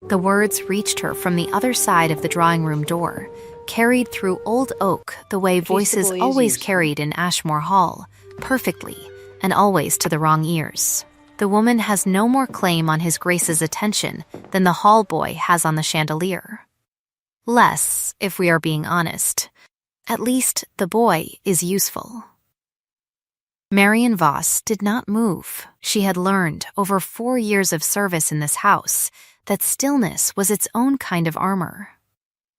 The words reached her from the other side of the drawing room door, carried through old oak the way voices always carried in Ashmore Hall, perfectly, and always to the wrong ears. The woman has no more claim on His Grace's attention than the hall boy has on the chandelier. Less, if we are being honest. At least, the boy is useful. Marion Voss did not move. She had learned, over 4 years of service in this house, that stillness was its own kind of armor.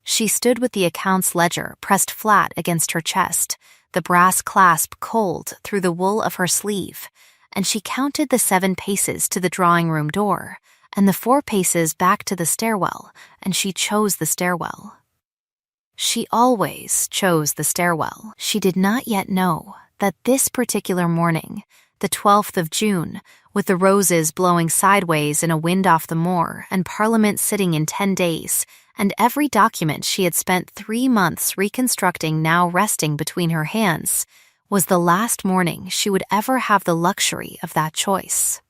She stood with the accounts ledger pressed flat against her chest, the brass clasp cold through the wool of her sleeve, and she counted the 7 paces to the drawing room door, and the 4 paces back to the stairwell, and she chose the stairwell. She always chose the stairwell. She did not yet know that this particular morning, the 12th of June, with the roses blowing sideways in a wind off the moor and Parliament sitting in 10 days, and every document she had spent 3 months reconstructing now resting between her hands, was the last morning she would ever have the luxury of that choice.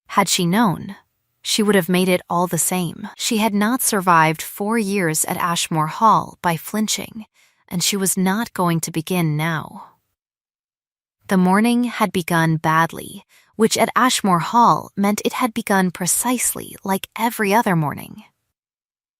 Had she known, she would have made it all the same. She had not survived 4 years at Ashmore Hall by flinching, and she was not going to begin now. The morning had begun badly, which at Ashmore Hall meant it had begun precisely like every other morning.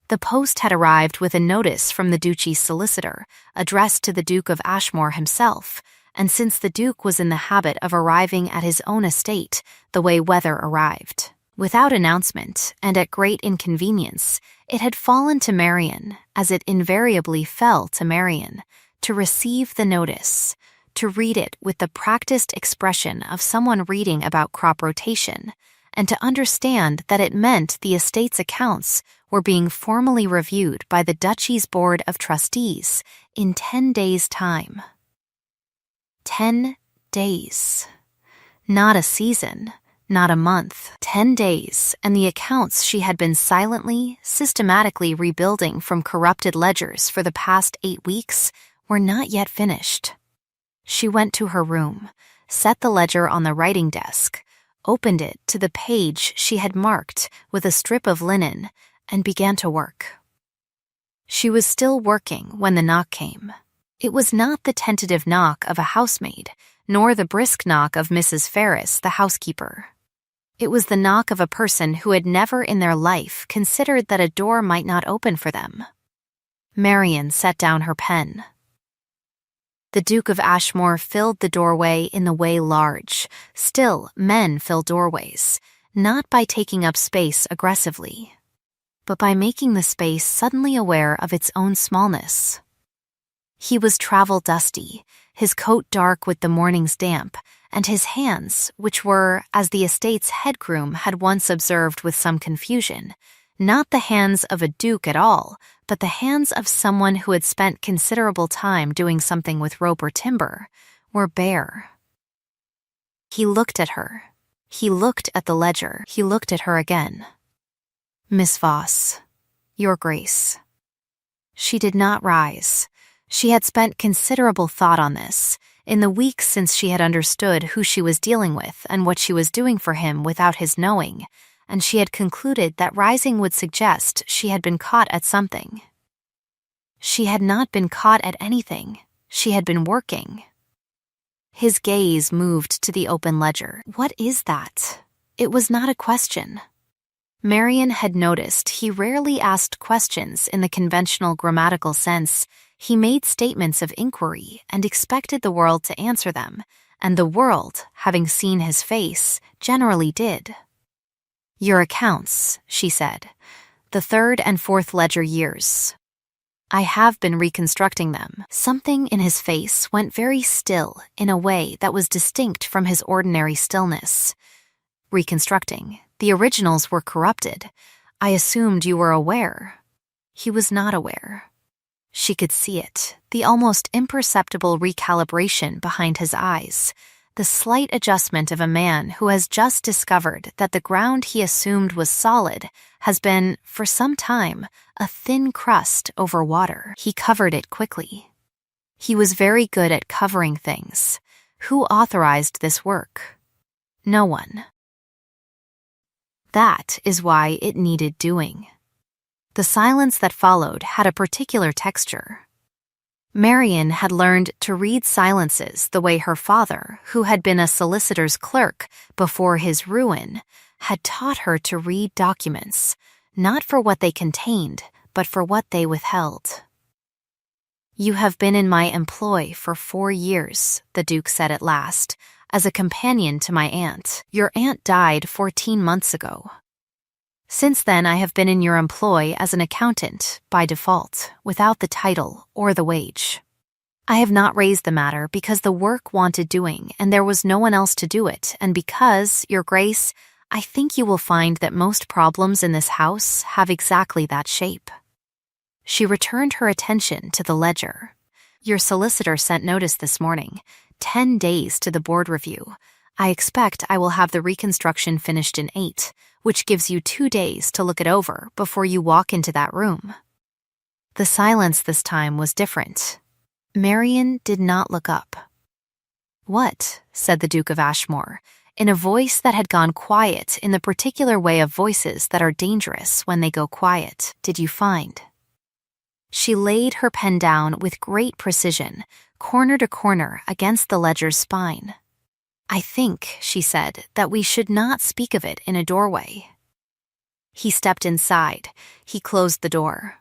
The post had arrived with a notice from the Duchy's solicitor, addressed to the Duke of Ashmore himself, and since the Duke was in the habit of arriving at his own estate the way weather arrived, without announcement and at great inconvenience, it had fallen to Marion, as it invariably fell to Marion, to receive the notice, to read it with the practiced expression of someone reading about crop rotation, and to understand that it meant the estate's accounts were being formally reviewed by the Duchy's Board of Trustees in 10 days' time. 10 days. Not a season, not a month. 10 days, and the accounts she had been silently, systematically rebuilding from corrupted ledgers for the past 8 weeks were not yet finished. She went to her room, set the ledger on the writing desk, opened it to the page she had marked with a strip of linen, and began to work. She was still working when the knock came. It was not the tentative knock of a housemaid, nor the brisk knock of Mrs. Ferris, the housekeeper. It was the knock of a person who had never in their life considered that a door might not open for them. Marion set down her pen. The Duke of Ashmore filled the doorway in the way large. Still, men fill doorways, not by taking up space aggressively, but by making the space suddenly aware of its own smallness. He was travel-dusty, his coat dark with the morning's damp, and his hands, which were, as the estate's head groom had once observed with some confusion, not the hands of a duke at all, but the hands of someone who had spent considerable time doing something with rope or timber, were bare. He looked at her. He looked at the ledger. He looked at her again. "Miss Voss, Your Grace." She did not rise. She had spent considerable thought on this, in the weeks since she had understood who she was dealing with and what she was doing for him without his knowing, and she had concluded that rising would suggest she had been caught at something. She had not been caught at anything. She had been working. His gaze moved to the open ledger. What is that? It was not a question. Marion had noticed he rarely asked questions in the conventional grammatical sense. He made statements of inquiry and expected the world to answer them, and the world, having seen his face, generally did. "Your accounts," she said, "the 3rd and 4th ledger years. I have been reconstructing them." Something in his face went very still in a way that was distinct from his ordinary stillness. "Reconstructing. The originals were corrupted. I assumed you were aware." He was not aware. She could see it, the almost imperceptible recalibration behind his eyes, the slight adjustment of a man who has just discovered that the ground he assumed was solid has been, for some time, a thin crust over water. He covered it quickly. He was very good at covering things. Who authorized this work? No one. That is why it needed doing. The silence that followed had a particular texture. Marian had learned to read silences the way her father, who had been a solicitor's clerk before his ruin, had taught her to read documents, not for what they contained, but for what they withheld. "You have been in my employ for 4 years," the Duke said at last, "as a companion to my aunt. Your aunt died 14 months ago. Since then, I have been in your employ as an accountant, by default, without the title or the wage. I have not raised the matter because the work wanted doing and there was no one else to do it, and because, Your Grace, I think you will find that most problems in this house have exactly that shape." She returned her attention to the ledger. "Your solicitor sent notice this morning, 10 days to the board review. I expect I will have the reconstruction finished in 8, which gives you 2 days to look it over before you walk into that room." The silence this time was different. Marian did not look up. "What?" said the Duke of Ashmore, in a voice that had gone quiet in the particular way of voices that are dangerous when they go quiet. "Did you find?" She laid her pen down with great precision, corner to corner against the ledger's spine. "I think," she said, "that we should not speak of it in a doorway." He stepped inside. He closed the door.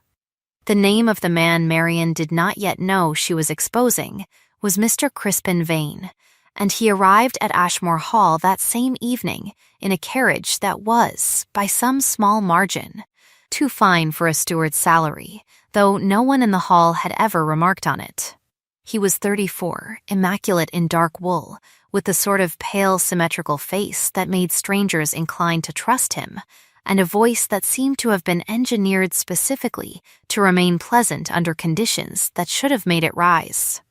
The name of the man Marian did not yet know she was exposing was Mr. Crispin Vane, and he arrived at Ashmore Hall that same evening in a carriage that was, by some small margin, too fine for a steward's salary, though no one in the hall had ever remarked on it. He was 34, immaculate in dark wool, with the sort of pale, symmetrical face that made strangers inclined to trust him, and a voice that seemed to have been engineered specifically to remain pleasant under conditions that should have made it rise.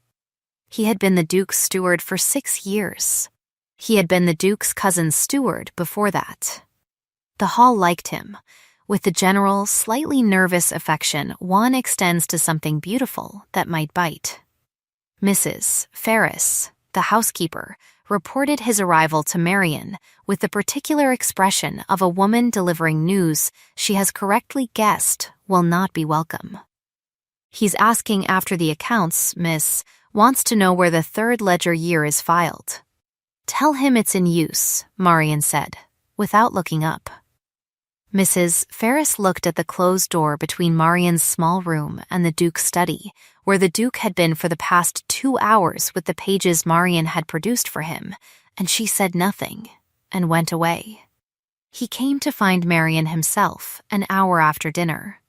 He had been the Duke's steward for 6 years. He had been the Duke's cousin's steward before that. The hall liked him. With the general, slightly nervous affection one extends to something beautiful that might bite. Mrs. Ferris, the housekeeper, reported his arrival to Marian with the particular expression of a woman delivering news she has correctly guessed will not be welcome. "He's asking after the accounts, miss, wants to know where the 3rd ledger year is filed." "Tell him it's in use," Marian said, without looking up. Mrs. Ferris looked at the closed door between Marian's small room and the Duke's study, where the Duke had been for the past 2 hours with the pages Marian had produced for him, and she said nothing, and went away. He came to find Marian himself an hour after dinner.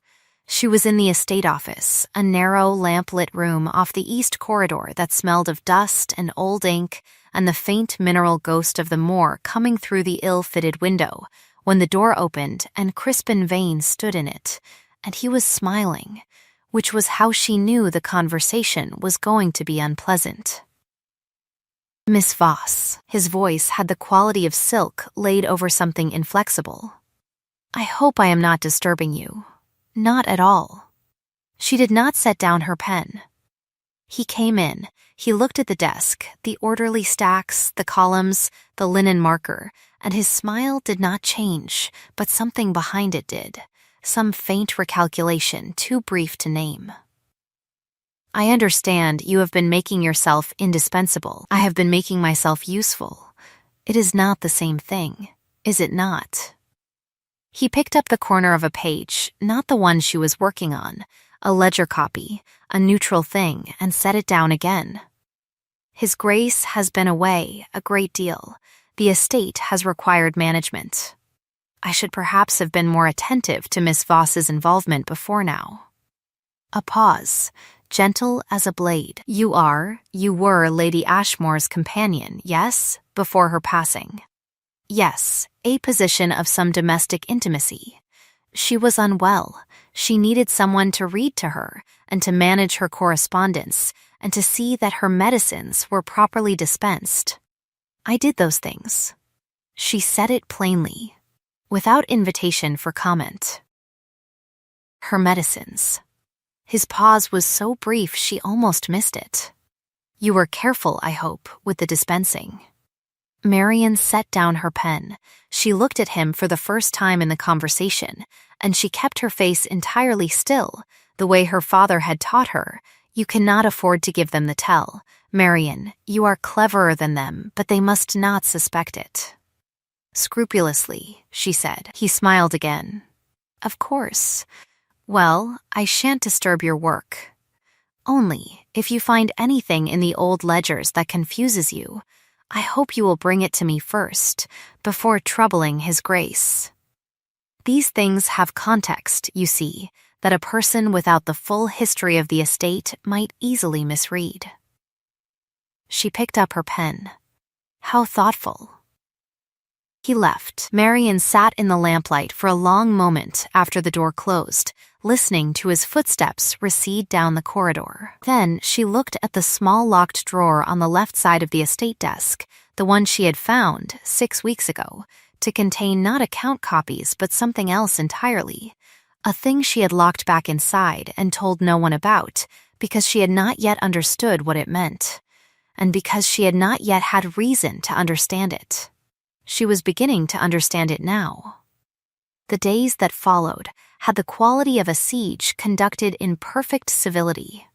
She was in the estate office, a narrow, lamp-lit room off the east corridor that smelled of dust and old ink and the faint mineral ghost of the moor coming through the ill-fitted window, when the door opened and Crispin Vane stood in it, and he was smiling, which was how she knew the conversation was going to be unpleasant. "Miss Voss," his voice had the quality of silk laid over something inflexible. "I hope I am not disturbing you." "Not at all." She did not set down her pen. He came in. He looked at the desk, the orderly stacks, the columns, the linen marker, and his smile did not change, but something behind it did, some faint recalculation too brief to name. "I understand you have been making yourself indispensable. I have been making myself useful. It is not the same thing, is it not?" He picked up the corner of a page, not the one she was working on, a ledger copy, a neutral thing, and set it down again. "His Grace has been away a great deal. The estate has required management. I should perhaps have been more attentive to Miss Voss's involvement before now." A pause, gentle as a blade. You were Lady Ashmore's companion, yes, before her passing?" "Yes, a position of some domestic intimacy. She was unwell. She needed someone to read to her and to manage her correspondence and to see that her medicines were properly dispensed. I did those things." She said it plainly, without invitation for comment. Her medicines. His pause was so brief she almost missed it. "You were careful, I hope, with the dispensing." Marian set down her pen. She looked at him for the first time in the conversation, and she kept her face entirely still, the way her father had taught her. You cannot afford to give them the tell. Marian, you are cleverer than them, but they must not suspect it. Scrupulously, she said. He smiled again. Of course. Well, I shan't disturb your work. Only, if you find anything in the old ledgers that confuses you, I hope you will bring it to me first, before troubling His Grace. These things have context, you see, that a person without the full history of the estate might easily misread. She picked up her pen. How thoughtful. He left. Marian sat in the lamplight for a long moment after the door closed, listening to his footsteps recede down the corridor. Then she looked at the small locked drawer on the left side of the estate desk, the one she had found 6 weeks ago, to contain not account copies but something else entirely, a thing she had locked back inside and told no one about because she had not yet understood what it meant, and because she had not yet had reason to understand it. She was beginning to understand it now. The days that followed had the quality of a siege conducted in perfect civility.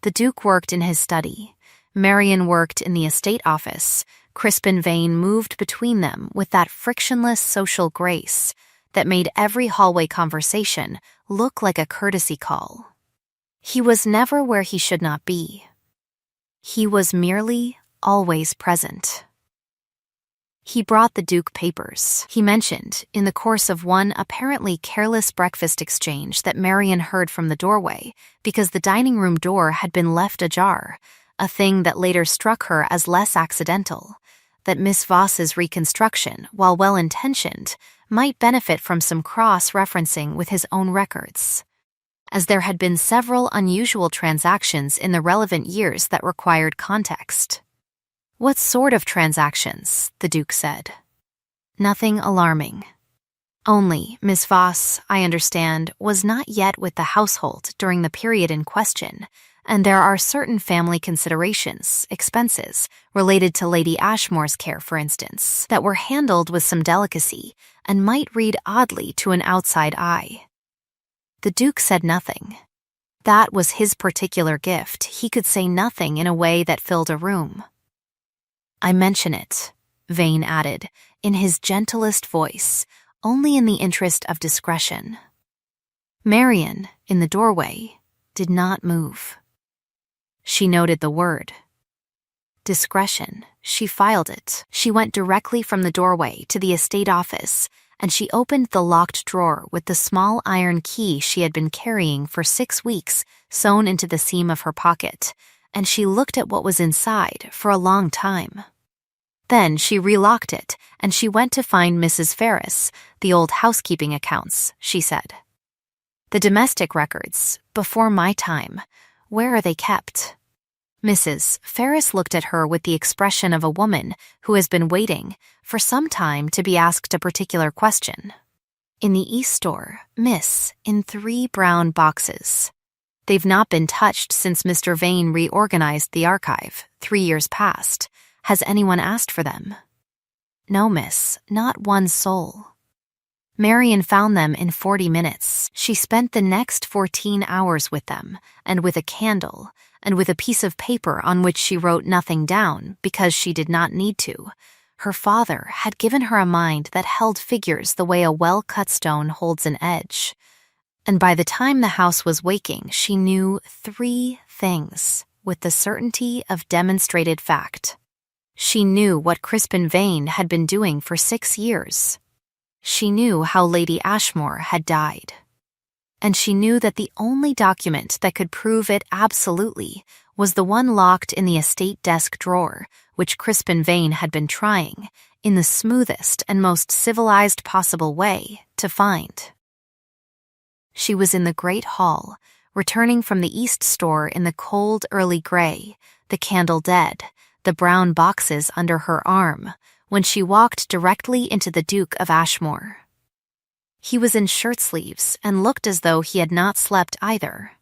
The Duke worked in his study. Marian worked in the estate office. Crispin Vane moved between them with that frictionless social grace that made every hallway conversation look like a courtesy call. He was never where he should not be. He was merely always present. He brought the Duke papers. He mentioned, in the course of one apparently careless breakfast exchange that Marian heard from the doorway, because the dining room door had been left ajar, a thing that later struck her as less accidental, that Miss Voss's reconstruction, while well-intentioned, might benefit from some cross-referencing with his own records, as there had been several unusual transactions in the relevant years that required context. What sort of transactions? The Duke said. Nothing alarming. Only, Miss Voss, I understand, was not yet with the household during the period in question, and there are certain family considerations, expenses, related to Lady Ashmore's care, for instance, that were handled with some delicacy and might read oddly to an outside eye. The Duke said nothing. That was his particular gift. He could say nothing in a way that filled a room. I mention it, Vane added, in his gentlest voice, only in the interest of discretion. Marian, in the doorway, did not move. She noted the word. Discretion. She filed it. She went directly from the doorway to the estate office, and she opened the locked drawer with the small iron key she had been carrying for 6 weeks sewn into the seam of her pocket, and she looked at what was inside for a long time. Then she relocked it, and she went to find Mrs. Ferris, the old housekeeping accounts, she said. The domestic records, before my time, where are they kept? Mrs. Ferris looked at her with the expression of a woman who has been waiting for some time to be asked a particular question. In the East store, Miss, in 3 brown boxes. They've not been touched since Mr. Vane reorganized the archive, 3 years past. Has anyone asked for them? No, miss, not one soul. Marian found them in 40 minutes. She spent the next 14 hours with them, and with a candle, and with a piece of paper on which she wrote nothing down because she did not need to. Her father had given her a mind that held figures the way a well-cut stone holds an edge. And by the time the house was waking, she knew 3 things with the certainty of demonstrated fact. She knew what Crispin Vane had been doing for 6 years. She knew how Lady Ashmore had died. And she knew that the only document that could prove it absolutely was the one locked in the estate desk drawer, which Crispin Vane had been trying, in the smoothest and most civilized possible way, to find. She was in the great hall, returning from the East store in the cold early gray, the candle dead, the brown boxes under her arm, when she walked directly into the Duke of Ashmore. He was in shirt sleeves and looked as though he had not slept either.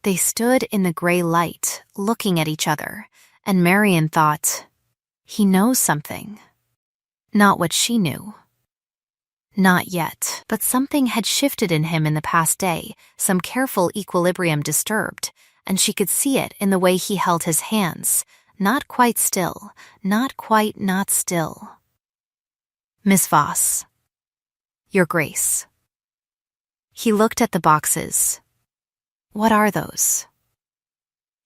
They stood in the gray light, looking at each other, and Marian thought, He knows something. Not what she knew. Not yet, but something had shifted in him in the past day, some careful equilibrium disturbed, and she could see it in the way he held his hands, not quite still, not quite not still. Miss Voss. Your Grace. He looked at the boxes. What are those?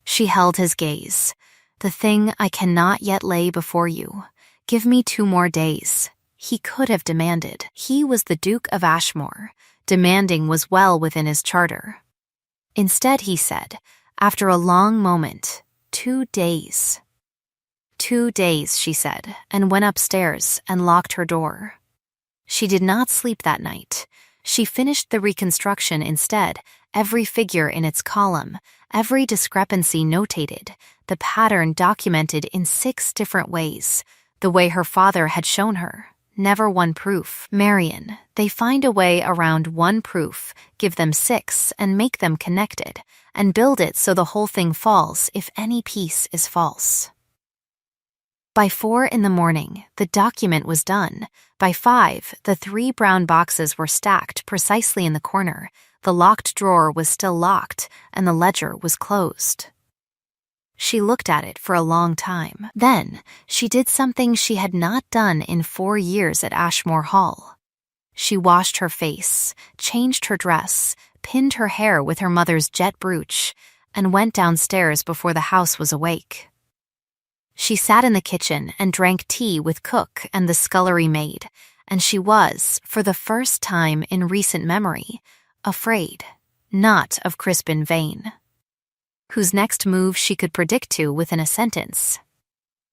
She held his gaze. The thing I cannot yet lay before you. Give me 2 more days. He could have demanded. He was the Duke of Ashmore. Demanding was well within his charter. Instead, he said, after a long moment, 2 days. 2 days, she said, and went upstairs and locked her door. She did not sleep that night. She finished the reconstruction instead, every figure in its column, every discrepancy notated, the pattern documented in 6 different ways, the way her father had shown her. Never one proof. Marion, they find a way around one proof, give them 6 and make them connected, and build it so the whole thing falls if any piece is false. By 4 in the morning, the document was done. By 5, the 3 brown boxes were stacked precisely in the corner, the locked drawer was still locked, and the ledger was closed. She looked at it for a long time. Then, she did something she had not done in 4 years at Ashmore Hall. She washed her face, changed her dress, pinned her hair with her mother's jet brooch, and went downstairs before the house was awake. She sat in the kitchen and drank tea with cook and the scullery maid, and she was, for the first time in recent memory, afraid, not of Crispin Vane, whose next move she could predict to within a sentence.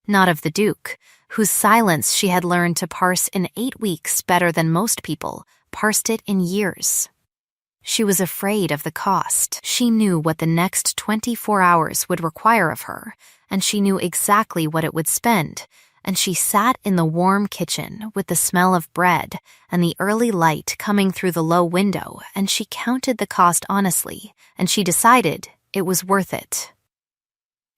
Not of the Duke, whose silence she had learned to parse in 8 weeks better than most people parsed it in years. She was afraid of the cost. She knew what the next 24 hours would require of her, and she knew exactly what it would spend, and she sat in the warm kitchen with the smell of bread and the early light coming through the low window, and she counted the cost honestly, and she decided it was worth it.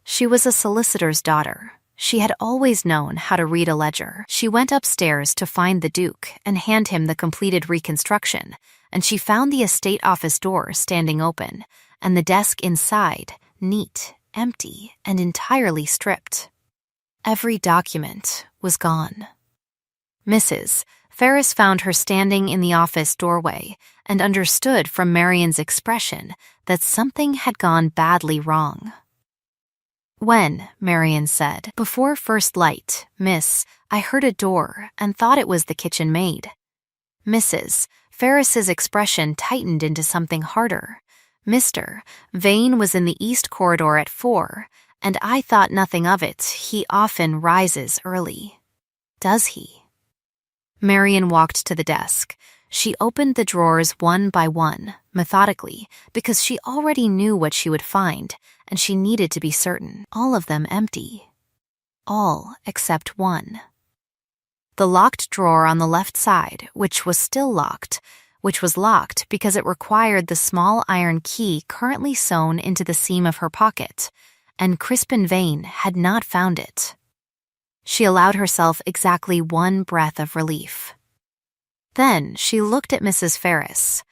She was a solicitor's daughter. She had always known how to read a ledger. She went upstairs to find the Duke and hand him the completed reconstruction, and she found the estate office door standing open, and the desk inside, neat, empty, and entirely stripped. Every document was gone. Mrs. Ferris found her standing in the office doorway and understood from Marion's expression that something had gone badly wrong. When, Marion said, before first light, Miss, I heard a door and thought it was the kitchen maid. Mrs. Ferris's expression tightened into something harder. Mr. Vane was in the east corridor at 4, and I thought nothing of it. He often rises early. Does he? Marion walked to the desk. She opened the drawers one by one, methodically, because she already knew what she would find, and she needed to be certain. All of them empty. All except one. The locked drawer on the left side, which was still locked, which was locked because it required the small iron key currently sewn into the seam of her pocket, and Crispin Vane had not found it. She allowed herself exactly one breath of relief. Then she looked at Mrs. Ferris.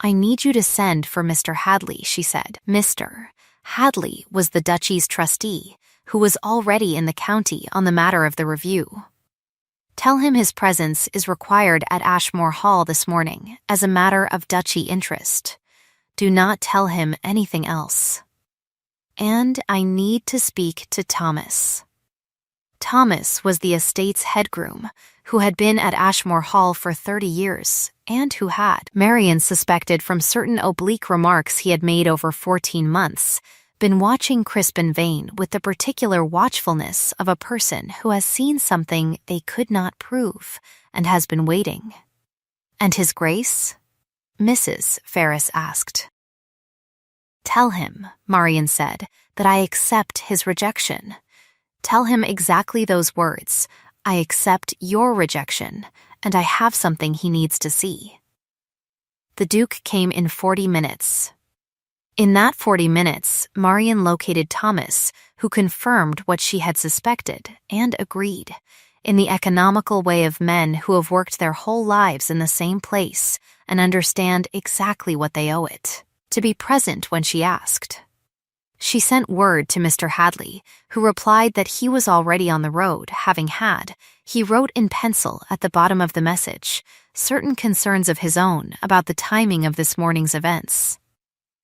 I need you to send for Mr. Hadley, she said. Mr. Hadley was the duchy's trustee, who was already in the county on the matter of the review. Tell him his presence is required at Ashmore Hall this morning as a matter of duchy interest. Do not tell him anything else. And I need to speak to Thomas. Thomas was the estate's head groom, who had been at Ashmore Hall for 30 years, and who had, Marion suspected from certain oblique remarks he had made over 14 months, been watching Crispin Vane with the particular watchfulness of a person who has seen something they could not prove and has been waiting. And His Grace? Mrs. Ferris asked. Tell him, Marion said, that I accept his rejection. Tell him exactly those words. I accept your rejection, and I have something he needs to see. The Duke came in 40 minutes. In that 40 minutes, Marian located Thomas, who confirmed what she had suspected and agreed, in the economical way of men who have worked their whole lives in the same place and understand exactly what they owe it, to be present when she asked. She sent word to Mr. Hadley, who replied that he was already on the road, he wrote in pencil at the bottom of the message, certain concerns of his own about the timing of this morning's events.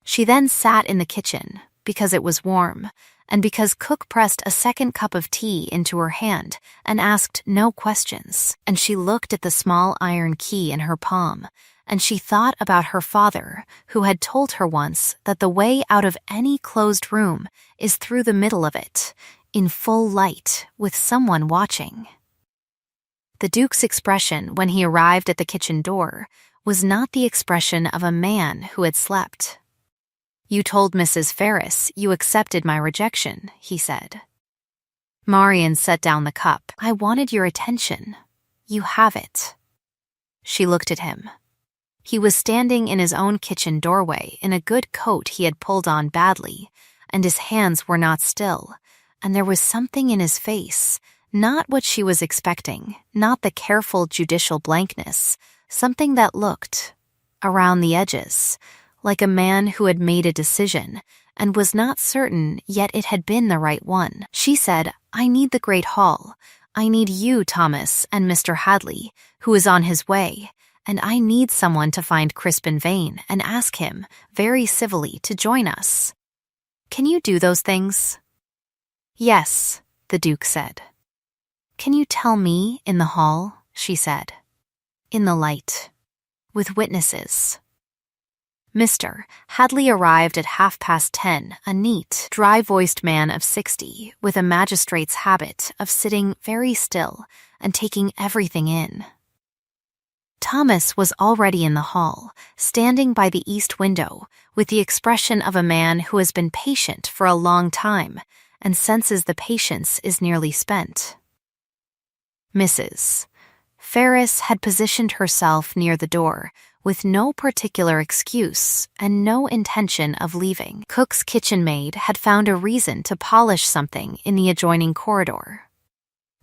She then sat in the kitchen, because it was warm, and because Cook pressed a second cup of tea into her hand and asked no questions, and she looked at the small iron key in her palm, and she thought about her father, who had told her once that the way out of any closed room is through the middle of it, in full light, with someone watching. The Duke's expression when he arrived at the kitchen door was not the expression of a man who had slept. "You told Mrs. Ferris you accepted my rejection," he said. Marian set down the cup. "I wanted your attention. You have it." She looked at him. He was standing in his own kitchen doorway in a good coat he had pulled on badly, and his hands were not still, and there was something in his face, not what she was expecting, not the careful judicial blankness, something that looked, around the edges, like a man who had made a decision and was not certain yet it had been the right one. She said, "I need the Great Hall. I need you, Thomas, and Mr. Hadley, who is on his way. And I need someone to find Crispin Vane and ask him, very civilly, to join us. Can you do those things?" "Yes," the Duke said. "Can you tell me in the hall?" she said. "In the light. With witnesses." Mr. Hadley arrived at 10:30, a neat, dry-voiced man of 60, with a magistrate's habit of sitting very still and taking everything in. Thomas was already in the hall, standing by the east window, with the expression of a man who has been patient for a long time and senses the patience is nearly spent. Mrs. Ferris had positioned herself near the door, with no particular excuse and no intention of leaving. Cook's kitchen maid had found a reason to polish something in the adjoining corridor.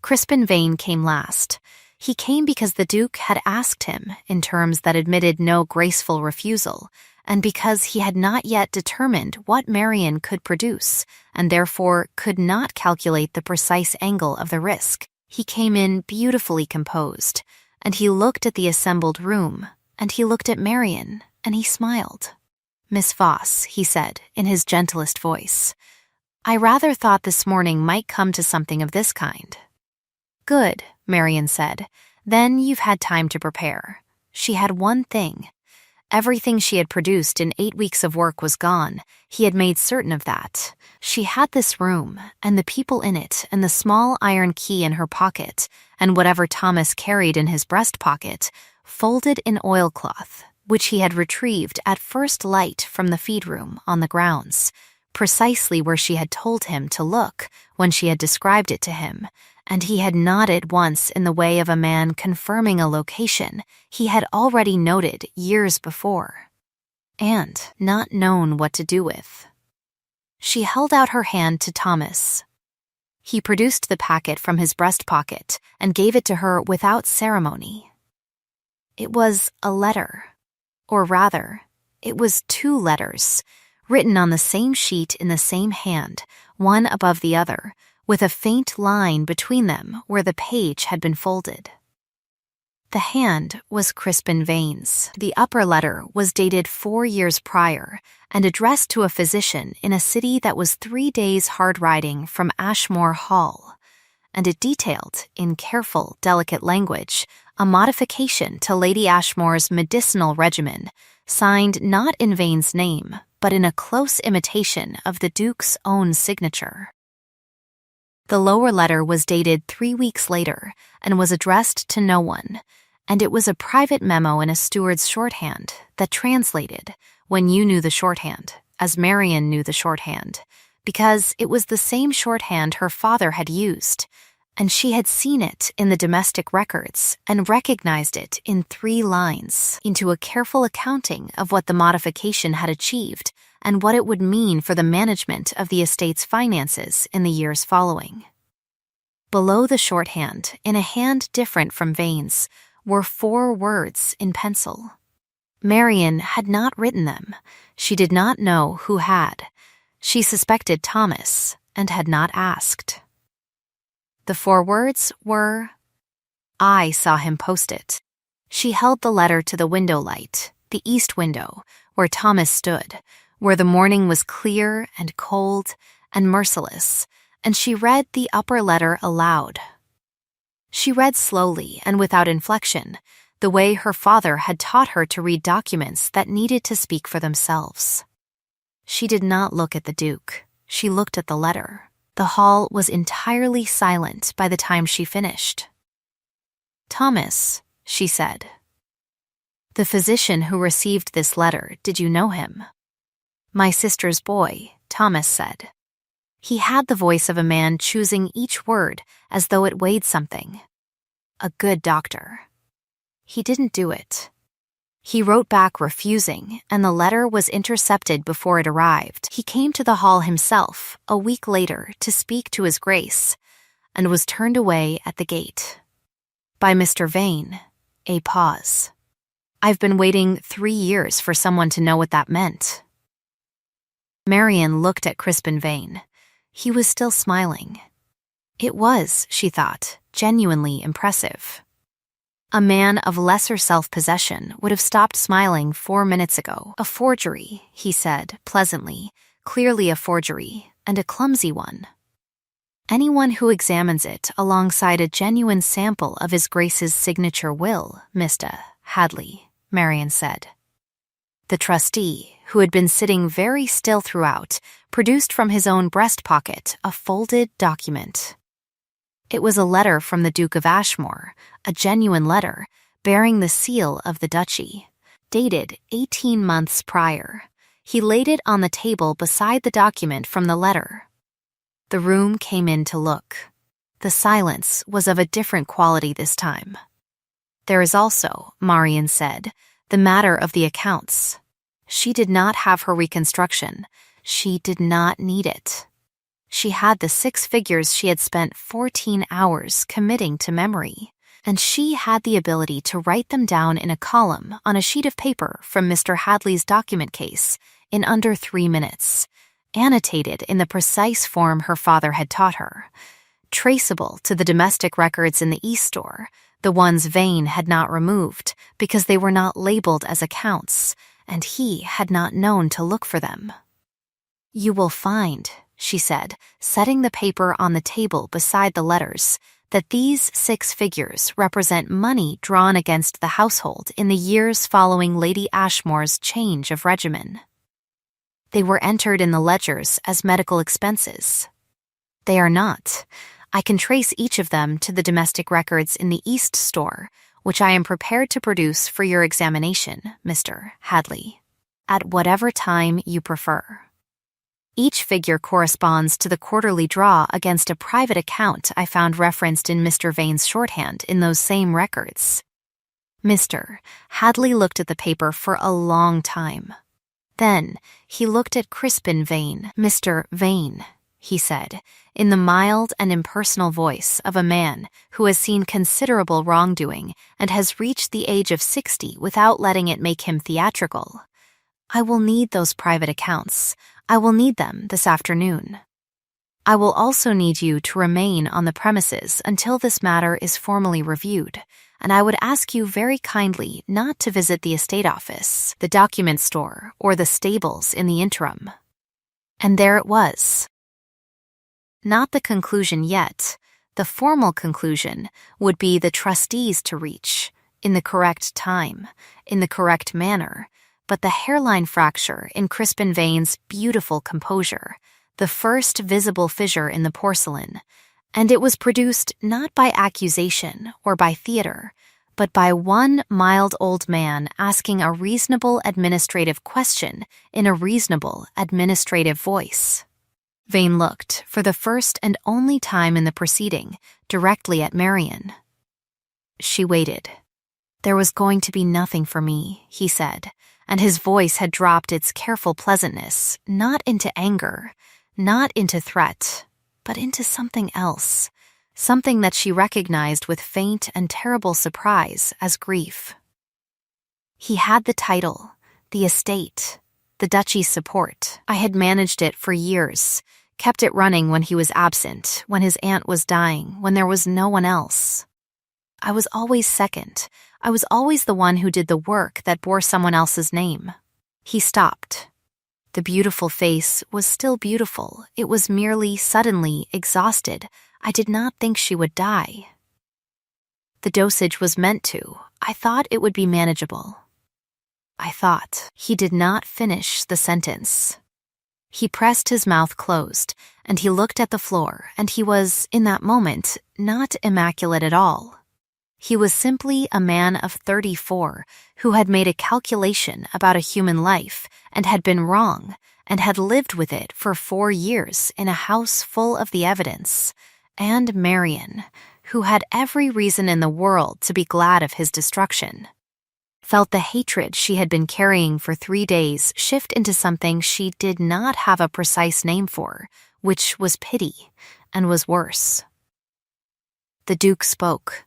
Crispin Vane came last. He came because the Duke had asked him in terms that admitted no graceful refusal, and because he had not yet determined what Marian could produce, and therefore could not calculate the precise angle of the risk. He came in beautifully composed, and he looked at the assembled room, and he looked at Marian, and he smiled. "Miss Voss," he said in his gentlest voice, "I rather thought this morning might come to something of this kind." "Good," Marian said. "Then you've had time to prepare." She had one thing. Everything she had produced in 8 weeks of work was gone. He had made certain of that. She had this room, and the people in it, and the small iron key in her pocket, and whatever Thomas carried in his breast pocket, folded in oilcloth, which he had retrieved at first light from the feed-room on the grounds, precisely where she had told him to look when she had described it to him, and he had nodded once in the way of a man confirming a location he had already noted years before, and not known what to do with. She held out her hand to Thomas. He produced the packet from his breast pocket and gave it to her without ceremony. It was a letter, or rather, it was 2 letters, written on the same sheet in the same hand, one above the other, with a faint line between them where the page had been folded. The hand was Crispin Vane's. The upper letter was dated 4 years prior and addressed to a physician in a city that was 3 days hard riding from Ashmore Hall, and it detailed, in careful, delicate language, a modification to Lady Ashmore's medicinal regimen, signed not in Vane's name, but in a close imitation of the Duke's own signature. The lower letter was dated 3 weeks later and was addressed to no one, and it was a private memo in a steward's shorthand that translated, when you knew the shorthand, as Marian knew the shorthand, because it was the same shorthand her father had used, and she had seen it in the domestic records and recognized it in 3 lines, into a careful accounting of what the modification had achieved and what it would mean for the management of the estate's finances in the years following. Below the shorthand, in a hand different from Vane's, were 4 words in pencil. Marian had not written them. She did not know who had. She suspected Thomas and had not asked. The 4 words were, "I saw him post it." She held the letter to the window light, the east window, where Thomas stood, where the morning was clear and cold and merciless, and she read the upper letter aloud. She read slowly and without inflection, the way her father had taught her to read documents that needed to speak for themselves. She did not look at the Duke. She looked at the letter. The hall was entirely silent by the time she finished. "Thomas," she said. "The physician who received this letter, did you know him?" "My sister's boy," Thomas said. He had the voice of a man choosing each word as though it weighed something. "A good doctor." "He didn't do it." He wrote back refusing, and the letter was intercepted before it arrived. He came to the hall himself, a week later, to speak to His Grace, and was turned away at the gate. By Mr. Vane. A pause. "I've been waiting 3 years for someone to know what that meant." Marian looked at Crispin Vane. He was still smiling. It was, she thought, genuinely impressive. A man of lesser self-possession would have stopped smiling 4 minutes ago. "A forgery," he said, pleasantly, "clearly a forgery, and a clumsy one." "Anyone who examines it alongside a genuine sample of His Grace's signature will, Mr. Hadley," Marian said. The trustee, who had been sitting very still throughout, produced from his own breast pocket a folded document. It was a letter from the Duke of Ashmore, a genuine letter, bearing the seal of the duchy, dated 18 months prior. He laid it on the table beside the document from the letter. The room came in to look. The silence was of a different quality this time. "There is also," Marian said, "the matter of the accounts." She did not have her reconstruction. She did not need it. She had the 6 figures she had spent 14 hours committing to memory, and she had the ability to write them down in a column on a sheet of paper from Mr. Hadley's document case in under 3 minutes, annotated in the precise form her father had taught her, traceable to the domestic records in the East Store, the ones Vane had not removed because they were not labeled as accounts, and he had not known to look for them. "You will find," she said, setting the paper on the table beside the letters, "that these 6 figures represent money drawn against the household in the years following Lady Ashmore's change of regimen. They were entered in the ledgers as medical expenses. They are not. I can trace each of them to the domestic records in the East Store, which I am prepared to produce for your examination, Mr. Hadley, at whatever time you prefer. Each figure corresponds to the quarterly draw against a private account I found referenced in Mr. Vane's shorthand in those same records." Mr. Hadley looked at the paper for a long time. Then he looked at Crispin Vane. "Mr. Vane," he said, in the mild and impersonal voice of a man who has seen considerable wrongdoing and has reached the age of 60 without letting it make him theatrical, "I will need those private accounts. I will need them this afternoon. I will also need you to remain on the premises until this matter is formally reviewed, and I would ask you very kindly not to visit the estate office, the document store, or the stables in the interim." And there it was. Not the conclusion yet. The formal conclusion would be the trustees to reach, in the correct time, in the correct manner, but the hairline fracture in Crispin Vane's beautiful composure, the first visible fissure in the porcelain, and it was produced not by accusation or by theater, but by one mild old man asking a reasonable administrative question in a reasonable administrative voice. Vane looked, for the first and only time in the proceeding, directly at Marian. She waited. "There was going to be nothing for me," he said, and his voice had dropped its careful pleasantness, not into anger, not into threat, but into something else, something that she recognized with faint and terrible surprise as grief. He had the title, the estate, the duchy's support. I had managed it for years, kept it running when he was absent, when his aunt was dying, when there was no one else. I was always second. I was always the one who did the work that bore someone else's name. He stopped. The beautiful face was still beautiful. It was merely suddenly exhausted. I did not think she would die. The dosage was meant to. I thought it would be manageable. I thought. He did not finish the sentence. He pressed his mouth closed, and he looked at the floor, and he was, in that moment, not immaculate at all. He was simply a man of 34 who had made a calculation about a human life and had been wrong and had lived with it for 4 years in a house full of the evidence, and Marian, who had every reason in the world to be glad of his destruction, felt the hatred she had been carrying for 3 days shift into something she did not have a precise name for, which was pity and was worse. The Duke spoke.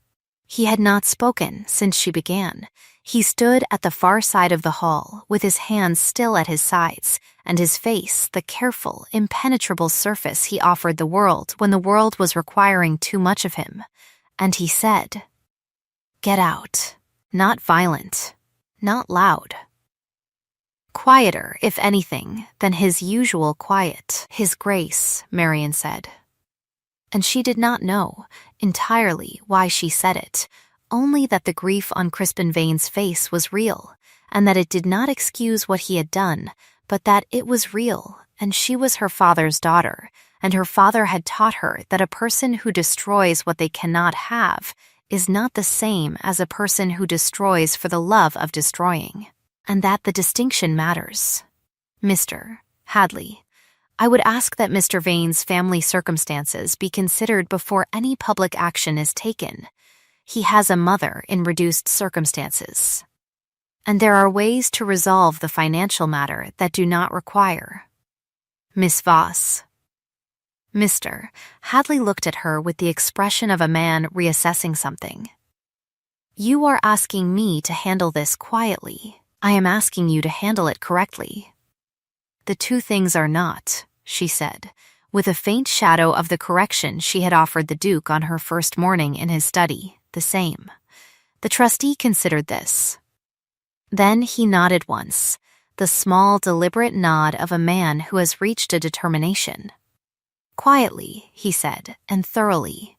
He had not spoken since she began. He stood at the far side of the hall, with his hands still at his sides, and his face the careful, impenetrable surface he offered the world when the world was requiring too much of him. And he said, "Get out. Not violent, not loud." Quieter, if anything, than his usual quiet. "His Grace," Marian said. And she did not know, entirely, why she said it, only that the grief on Crispin Vane's face was real, and that it did not excuse what he had done, but that it was real, and she was her father's daughter, and her father had taught her that a person who destroys what they cannot have is not the same as a person who destroys for the love of destroying, and that the distinction matters. Mr. Hadley, I would ask that Mr. Vane's family circumstances be considered before any public action is taken. He has a mother in reduced circumstances, and there are ways to resolve the financial matter that do not require. Miss Voss. Mr. Hadley looked at her with the expression of a man reassessing something. You are asking me to handle this quietly. I am asking you to handle it correctly. The two things are not, she said, with a faint shadow of the correction she had offered the Duke on her first morning in his study, the same. The trustee considered this. Then he nodded once, the small, deliberate nod of a man who has reached a determination. Quietly, he said, and thoroughly.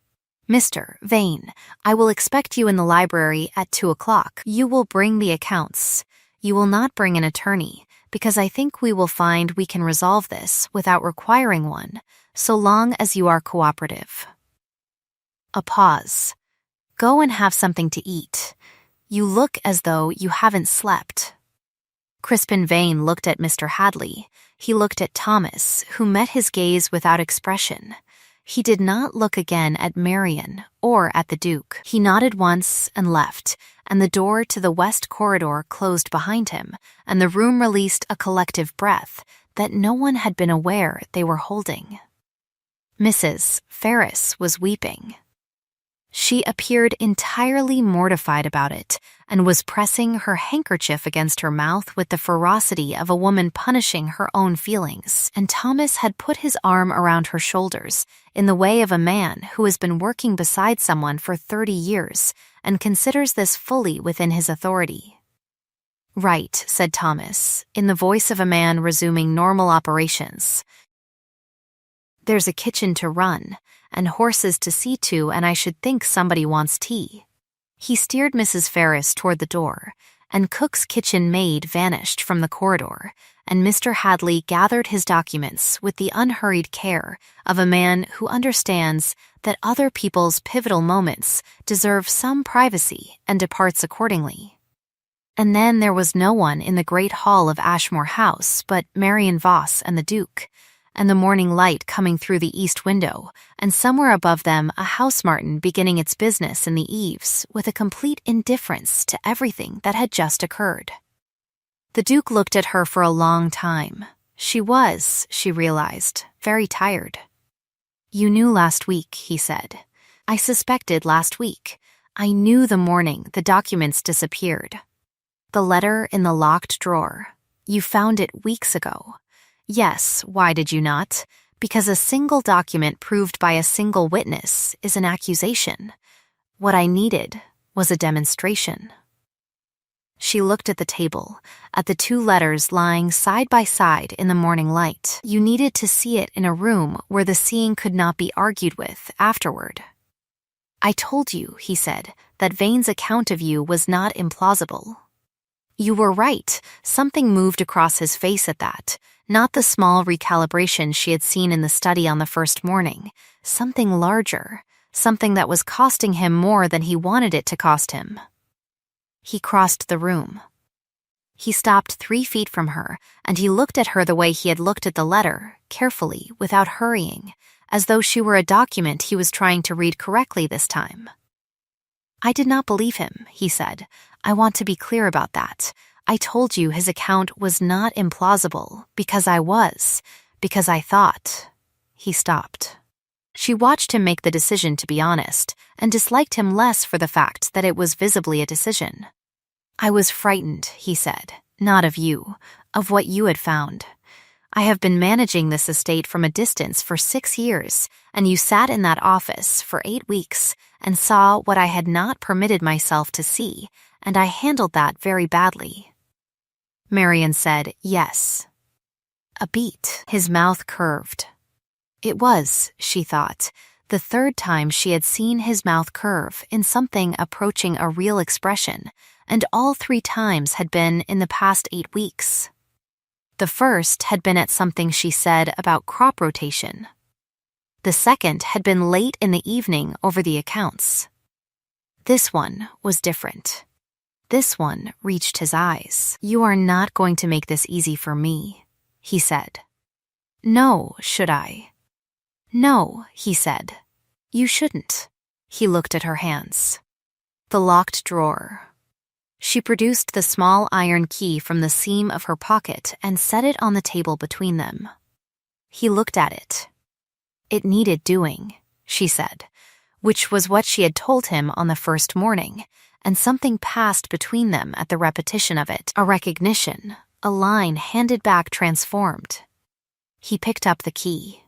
Mr. Vane, I will expect you in the library at 2 o'clock. You will bring the accounts. You will not bring an attorney, because I think we will find we can resolve this without requiring one, so long as you are cooperative. A pause. Go and have something to eat. You look as though you haven't slept. Crispin Vane looked at Mr. Hadley. He looked at Thomas, who met his gaze without expression. He did not look again at Marian or at the Duke. He nodded once and left, and the door to the west corridor closed behind him, and the room released a collective breath that no one had been aware they were holding. Mrs. Ferris was weeping. She appeared entirely mortified about it, and was pressing her handkerchief against her mouth with the ferocity of a woman punishing her own feelings, and Thomas had put his arm around her shoulders in the way of a man who has been working beside someone for 30 years and considers this fully within his authority. Right, said Thomas, in the voice of a man resuming normal operations. There's a kitchen to run, and horses to see to, and I should think somebody wants tea. He steered Mrs. Ferris toward the door, and cook's kitchen maid vanished from the corridor, and Mr. Hadley gathered his documents with the unhurried care of a man who understands that other people's pivotal moments deserve some privacy and departs accordingly. And then there was no one in the great hall of Ashmore House but Marian Voss and the Duke, and the morning light coming through the east window, and somewhere above them a house martin beginning its business in the eaves with a complete indifference to everything that had just occurred. The Duke looked at her for a long time. She realized, very tired. "You knew last week," he said. "I suspected last week. I knew the morning the documents disappeared. The letter in the locked drawer. You found it weeks ago. Yes, why did you not? Because a single document proved by a single witness is an accusation. What I needed was a demonstration." She looked at the table, at the two letters lying side by side in the morning light. You needed to see it in a room where the seeing could not be argued with afterward. "I told you," he said, "that Vane's account of you was not implausible." You were right. Something moved across his face at that. Not the small recalibration she had seen in the study on the first morning. Something larger. Something that was costing him more than he wanted it to cost him. He crossed the room. He stopped 3 feet from her, and he looked at her the way he had looked at the letter, carefully, without hurrying, as though she were a document he was trying to read correctly this time. "I did not believe him," he said. "I want to be clear about that. I told you his account was not implausible, because I thought." He stopped. She watched him make the decision to be honest, and disliked him less for the fact that it was visibly a decision. "I was frightened," he said, "not of you, of what you had found. I have been managing this estate from a distance for 6 years, and you sat in that office for 8 weeks and saw what I had not permitted myself to see, and I handled that very badly." Marian said, "Yes." A beat. His mouth curved. It was, she thought, the third time she had seen his mouth curve in something approaching a real expression, and all 3 times had been in the past 8 weeks. The first had been at something she said about crop rotation. The second had been late in the evening over the accounts. This one was different. This one reached his eyes. "You are not going to make this easy for me," he said. "No, should I?" "No," he said. "You shouldn't." He looked at her hands. The locked drawer. She produced the small iron key from the seam of her pocket and set it on the table between them. He looked at it. It needed doing, she said, which was what she had told him on the first morning, and something passed between them at the repetition of it, a recognition, a line handed back transformed. He picked up the key.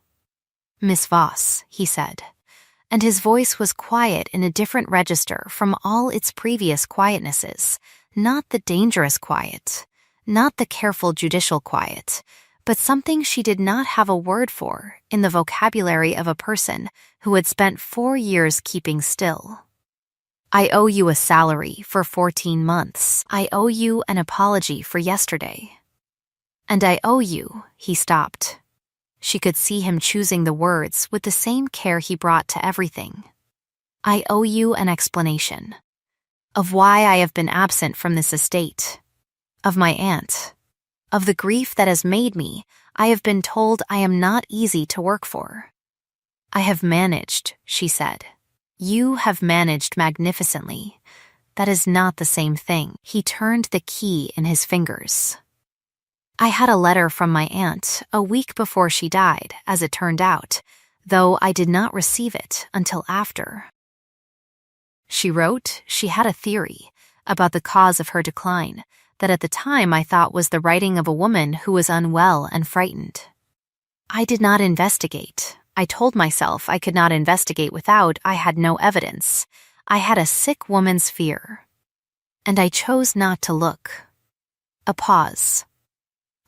"Miss Voss," he said, and his voice was quiet in a different register from all its previous quietnesses, not the dangerous quiet, not the careful judicial quiet, but something she did not have a word for in the vocabulary of a person who had spent 4 years keeping still. "I owe you a salary for 14 months. I owe you an apology for yesterday. And I owe you," he stopped. She could see him choosing the words with the same care he brought to everything. "I owe you an explanation of why I have been absent from this estate, of my aunt, of the grief that has made me. I have been told I am not easy to work for. I have managed," she said. "You have managed magnificently. That is not the same thing." He turned the key in his fingers. "I had a letter from my aunt a week before she died, as it turned out, though I did not receive it until after." She wrote she had a theory about the cause of her decline that at the time I thought was the writing of a woman who was unwell and frightened. I did not investigate. I told myself I could not investigate without I had no evidence. I had a sick woman's fear. And I chose not to look. A pause.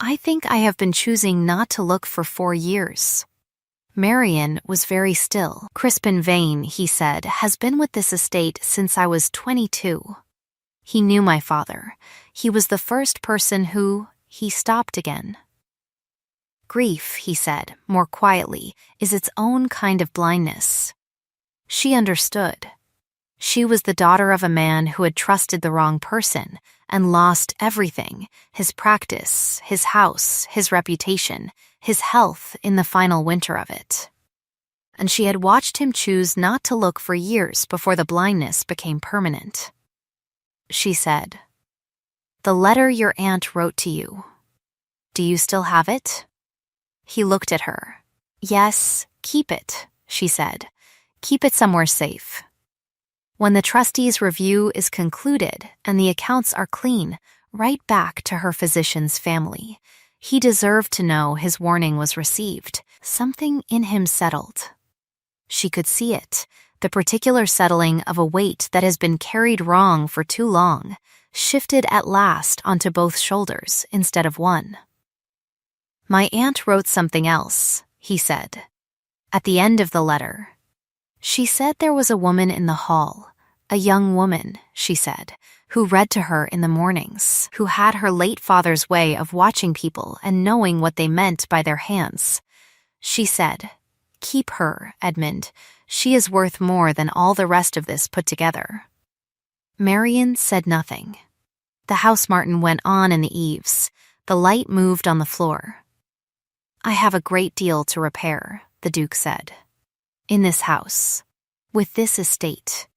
"I think I have been choosing not to look for 4 years." Marian was very still. "Crispin Vane," he said, "has been with this estate since I was 22. He knew my father. He was the first person who..." He stopped again. "Grief," he said, more quietly, "is its own kind of blindness." She understood. She was the daughter of a man who had trusted the wrong person and lost everything, his practice, his house, his reputation, his health in the final winter of it. And she had watched him choose not to look for years before the blindness became permanent. She said, "The letter your aunt wrote to you. Do you still have it?" He looked at her. "Yes, keep it," she said. "Keep it somewhere safe. When the trustees' review is concluded and the accounts are clean, write back to her physician's family. He deserved to know his warning was received." Something in him settled. She could see it, the particular settling of a weight that has been carried wrong for too long, shifted at last onto both shoulders instead of one. "My aunt wrote something else," he said. At the end of the letter, she said there was a woman in the hall, a young woman, she said, who read to her in the mornings, who had her late father's way of watching people and knowing what they meant by their hands. She said, "Keep her, Edmund. She is worth more than all the rest of this put together." Marian said nothing. The house martin went on in the eaves. The light moved on the floor. "I have a great deal to repair," the Duke said. "In this house, with this estate.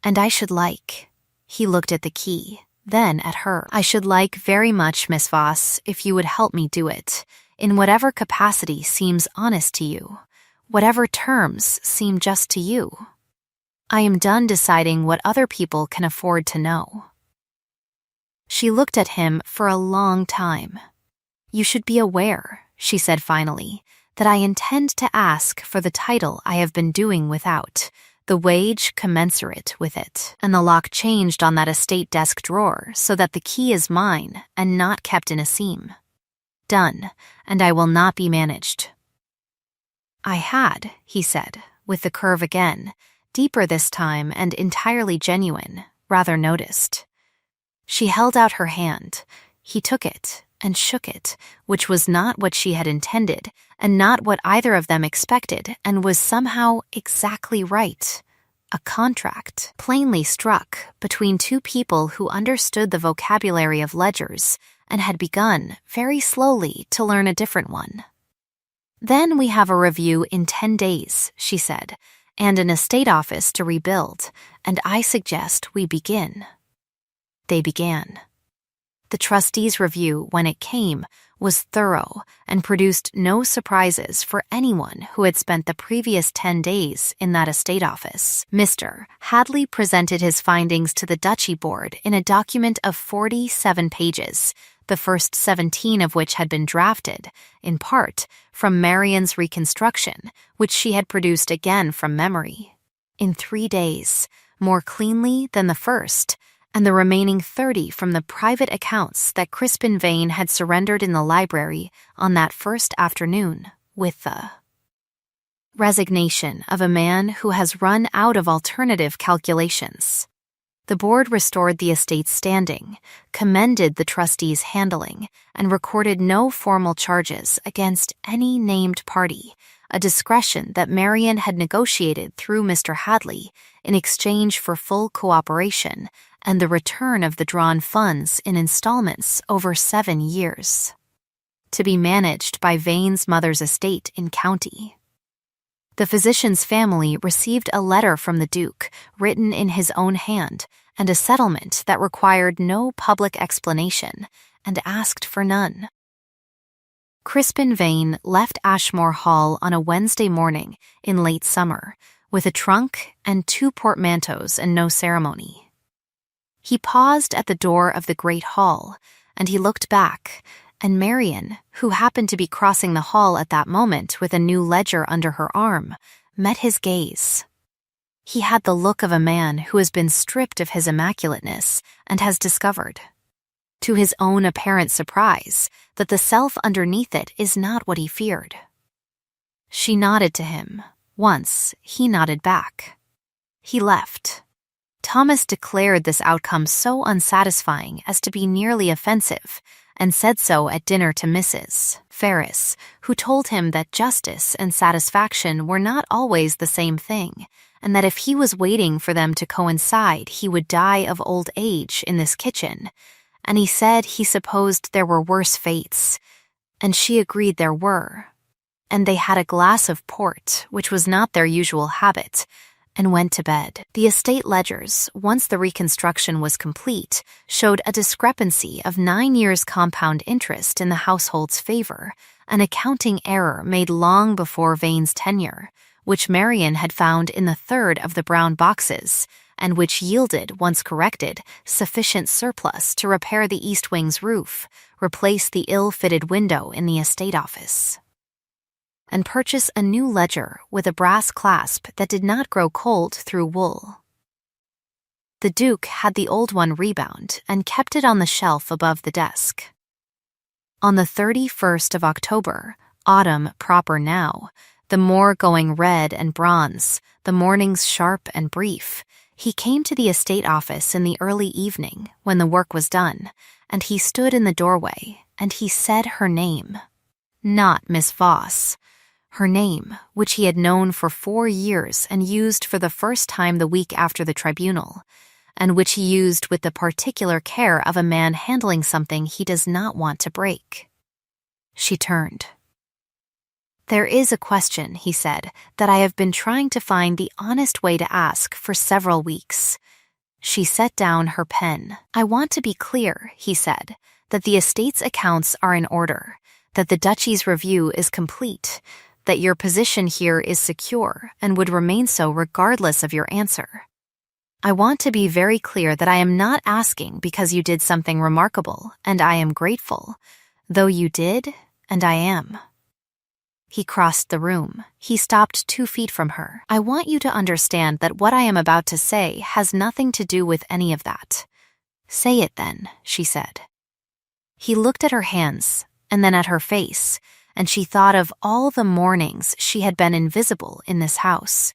And I should like," he looked at the key, then at her, "I should like very much, Miss Voss, if you would help me do it, in whatever capacity seems honest to you, whatever terms seem just to you. I am done deciding what other people can afford to know." She looked at him for a long time. "You should be aware," she said finally, "that I intend to ask for the title I have been doing without, the wage commensurate with it." And the lock changed on that estate desk drawer so that the key is mine and not kept in a seam. "Done, and I will not be managed." "I had," he said, with the curve again, deeper this time and entirely genuine, rather noticed. She held out her hand. He took it and shook it, which was not what she had intended, and not what either of them expected, and was somehow exactly right. A contract, plainly struck, between two people who understood the vocabulary of ledgers and had begun, very slowly, to learn a different one. "Then we have a review in 10 days, she said, "and an estate office to rebuild, and I suggest we begin." They began. The trustees' review, when it came, was thorough and produced no surprises for anyone who had spent the previous 10 days in that estate office. Mr. Hadley presented his findings to the Duchy Board in a document of 47 pages, the first 17 of which had been drafted, in part, from Marian's reconstruction, which she had produced again from memory. In 3 days, more cleanly than the first, and the remaining 30 from the private accounts that Crispin Vane had surrendered in the library on that first afternoon, with the resignation of a man who has run out of alternative calculations. The board restored the estate's standing, commended the trustees' handling, and recorded no formal charges against any named party, a discretion that Marian had negotiated through Mr. Hadley in exchange for full cooperation and the return of the drawn funds in installments over 7 years, to be managed by Vane's mother's estate in county. The physician's family received a letter from the Duke, written in his own hand, and a settlement that required no public explanation, and asked for none. Crispin Vane left Ashmore Hall on a Wednesday morning in late summer, with a trunk and 2 portmanteaus and no ceremony. He paused at the door of the great hall, and he looked back, and Marian, who happened to be crossing the hall at that moment with a new ledger under her arm, met his gaze. He had the look of a man who has been stripped of his immaculateness and has discovered, to his own apparent surprise, that the self underneath it is not what he feared. She nodded to him. Once, he nodded back. He left. Thomas declared this outcome so unsatisfying as to be nearly offensive, and said so at dinner to Mrs. Ferris, who told him that justice and satisfaction were not always the same thing, and that if he was waiting for them to coincide, he would die of old age in this kitchen. And he said he supposed there were worse fates, and she agreed there were. And they had a glass of port, which was not their usual habit, and went to bed. The estate ledgers, once the reconstruction was complete, showed a discrepancy of 9 years compound interest in the household's favor, an accounting error made long before Vane's tenure, which Marian had found in the third of the brown boxes, and which yielded, once corrected, sufficient surplus to repair the east wing's roof, replace the ill-fitted window in the estate office, and purchase a new ledger with a brass clasp that did not grow cold through wool. The Duke had the old one rebound and kept it on the shelf above the desk. On the 31st of October, autumn proper now, the moor going red and bronze, the mornings sharp and brief, he came to the estate office in the early evening when the work was done, and he stood in the doorway, and he said her name. Not Miss Voss. Her name, which he had known for 4 years and used for the first time the week after the tribunal, and which he used with the particular care of a man handling something he does not want to break. She turned. "There is a question," he said, "that I have been trying to find the honest way to ask for several weeks." She set down her pen. "I want to be clear," he said, "that the estate's accounts are in order, that the Duchy's review is complete, that your position here is secure and would remain so regardless of your answer. I want to be very clear that I am not asking because you did something remarkable, and I am grateful, though you did, and I am." He crossed the room. He stopped 2 feet from her. "I want you to understand that what I am about to say has nothing to do with any of that." "Say it then," she said. He looked at her hands, and then at her face, and she thought of all the mornings she had been invisible in this house,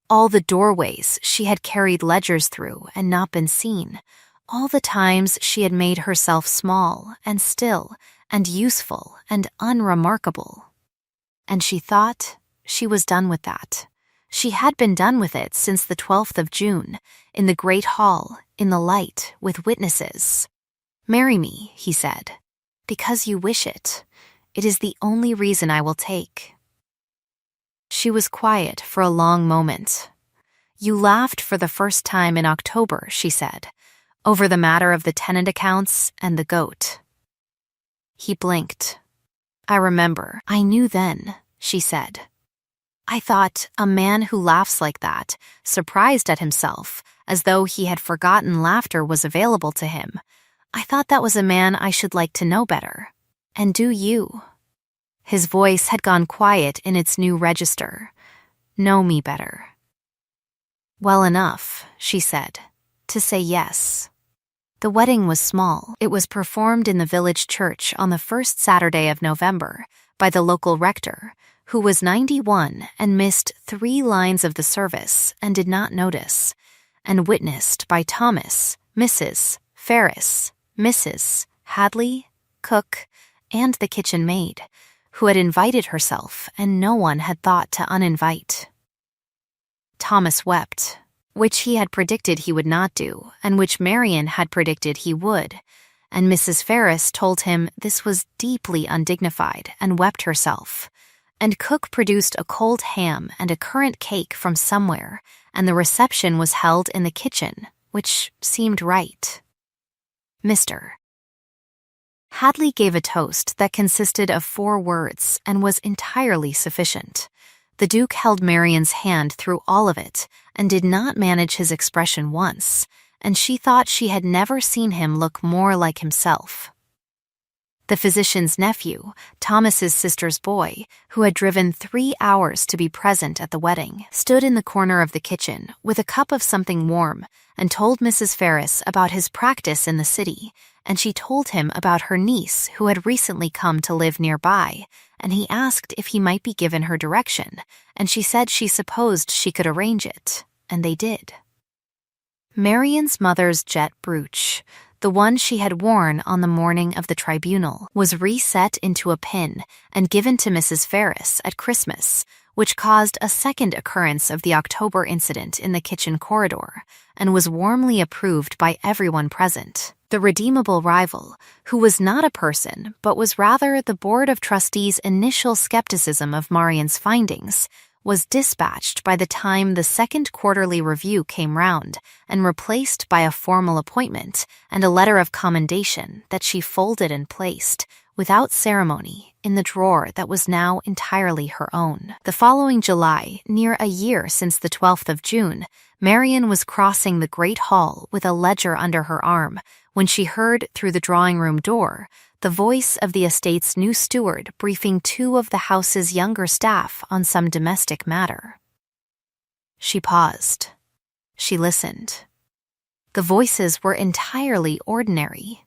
all the doorways she had carried ledgers through and not been seen, all the times she had made herself small and still and useful and unremarkable. And she thought she was done with that. She had been done with it since the 12th of June, in the great hall, in the light, with witnesses. "Marry me," he said, "because you wish it. It is the only reason I will take." She was quiet for a long moment. "You laughed for the first time in October," she said, "over the matter of the tenant accounts and the goat." He blinked. "I remember. I knew then," she said. "I thought a man who laughs like that, surprised at himself, as though he had forgotten laughter was available to him, I thought that was a man I should like to know better. And do you?" His voice had gone quiet in its new register. "Know me better." "Well enough," she said, "to say yes." The wedding was small. It was performed in the village church on the first Saturday of November by the local rector, who was 91 and missed 3 lines of the service and did not notice, and witnessed by Thomas, Mrs. Ferris, Mrs. Hadley, cook, and the kitchen maid, who had invited herself and no one had thought to uninvite. Thomas wept, which he had predicted he would not do, and which Marian had predicted he would, and Mrs. Ferris told him this was deeply undignified and wept herself, and cook produced a cold ham and a currant cake from somewhere, and the reception was held in the kitchen, which seemed right. Mr. Hadley gave a toast that consisted of 4 words and was entirely sufficient. The Duke held Marian's hand through all of it and did not manage his expression once, and she thought she had never seen him look more like himself. The physician's nephew, Thomas's sister's boy, who had driven 3 hours to be present at the wedding, stood in the corner of the kitchen with a cup of something warm and told Mrs. Ferris about his practice in the city, and she told him about her niece who had recently come to live nearby, and he asked if he might be given her direction, and she said she supposed she could arrange it, and they did. Marian's mother's jet brooch, the one she had worn on the morning of the tribunal, was reset into a pin and given to Mrs. Ferris at Christmas, which caused a second occurrence of the October incident in the kitchen corridor, and was warmly approved by everyone present. The redeemable rival, who was not a person but was rather the Board of Trustees' initial skepticism of Marian's findings, was dispatched by the time the second quarterly review came round and replaced by a formal appointment and a letter of commendation that she folded and placed, without ceremony, in the drawer that was now entirely her own. The following July, near a year since the 12th of June, Marian was crossing the great hall with a ledger under her arm when she heard through the drawing-room door the voice of the estate's new steward briefing two of the house's younger staff on some domestic matter. She paused. She listened. The voices were entirely ordinary.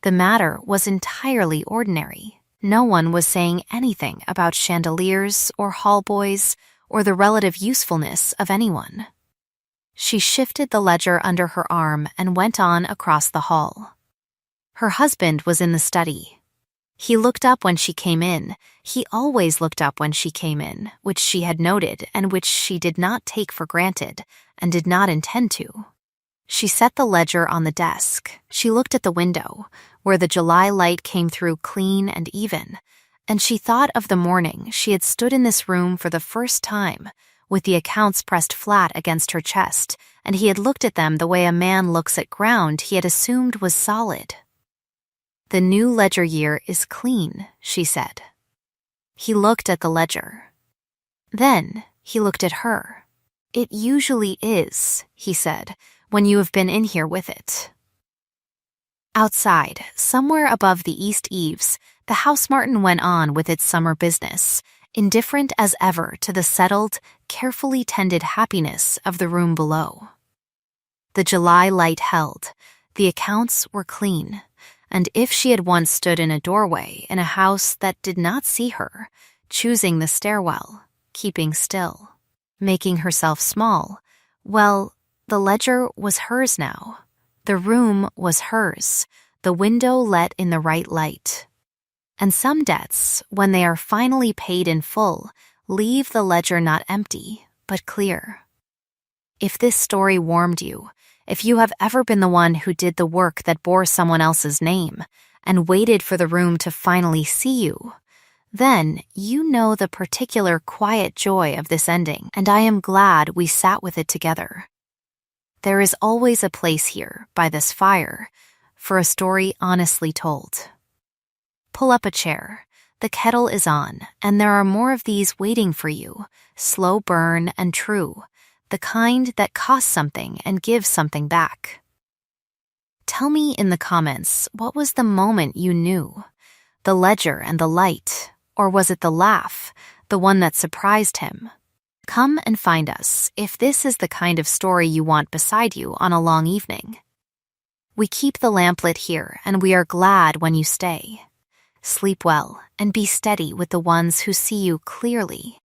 The matter was entirely ordinary. No one was saying anything about chandeliers or hall boys or the relative usefulness of anyone. She shifted the ledger under her arm and went on across the hall. Her husband was in the study. He looked up when she came in. He always looked up when she came in, which she had noted and which she did not take for granted and did not intend to. She set the ledger on the desk. She looked at the window, where the July light came through clean and even, and she thought of the morning she had stood in this room for the first time, with the accounts pressed flat against her chest, and he had looked at them the way a man looks at ground he had assumed was solid. "The new ledger year is clean," she said. He looked at the ledger. Then he looked at her. "It usually is," he said, "when you have been in here with it." Outside, somewhere above the east eaves, the house martin went on with its summer business, indifferent as ever to the settled, carefully tended happiness of the room below. The July light held. The accounts were clean, and if she had once stood in a doorway in a house that did not see her, choosing the stairwell, keeping still, making herself small, well, the ledger was hers now. The room was hers, the window let in the right light. And some debts, when they are finally paid in full, leave the ledger not empty, but clear. If this story warmed you, if you have ever been the one who did the work that bore someone else's name and waited for the room to finally see you, then you know the particular quiet joy of this ending, and I am glad we sat with it together. There is always a place here, by this fire, for a story honestly told. Pull up a chair. The kettle is on, and there are more of these waiting for you, slow burn and true, the kind that costs something and gives something back. Tell me in the comments, what was the moment you knew? The ledger and the light, or was it the laugh, the one that surprised him? Come and find us if this is the kind of story you want beside you on a long evening. We keep the lamp lit here, and we are glad when you stay. Sleep well and be steady with the ones who see you clearly